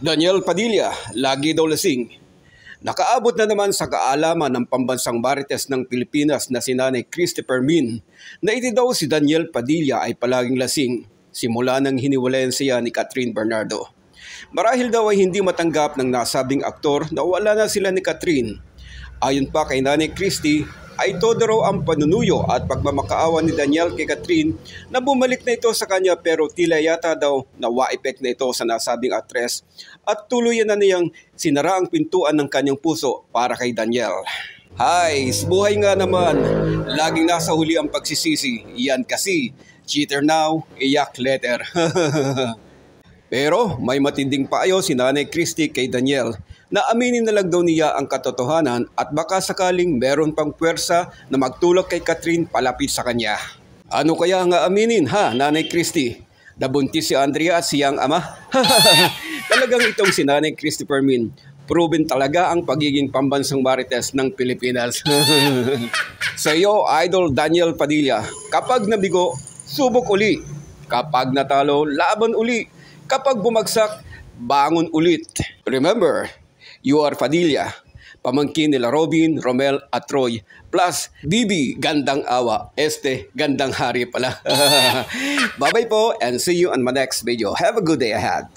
Daniel Padilla, lagi daw lasing. Nakaabot na naman sa kaalaman ng pambansang marites ng Pilipinas na si Nanay Christopher Min na iti daw si Daniel Padilla ay palaging lasing simula nang hiniwalayan siya ni Catherine Bernardo. Marahil daw ay hindi matanggap ng nasabing aktor na wala na sila ni Catherine. Ayon pa kay Nanay Christy, ay todo raw ang panunuyo at pagmamakaawa ni Daniel kay Catherine na bumalik na ito sa kanya, pero tila yata daw nawa-effect na ito sa nasabing aktres at tuluyan na niyang sinara ang pintuan ng kanyang puso para kay Daniel. Hay, buhay nga naman, laging nasa huli ang pagsisisi. Yan kasi, cheater now, iyak later. Pero may matinding paayo si Nanay Christy kay Daniel na aminin na lang daw niya ang katotohanan at baka sakaling meron pang puwersa na magtulak kay Catherine palapit sa kanya. Ano kaya nga aminin ha, Nanay Christy? Nabuntis si Andrea at siyang ama? Talagang itong si Nanay Christopher Min, proven talaga ang pagiging pambansang marites ng Pilipinas. Sa iyo, Idol Daniel Padilla, kapag nabigo, subok uli. Kapag natalo, laban uli. Kapag bumagsak, bangon ulit. Remember, you are Padilla, pamangkin nila Robin, Romel at Troy, plus Bibi, gandang awa, gandang hari pala. Bye-bye po and see you on my next video. Have a good day ahead.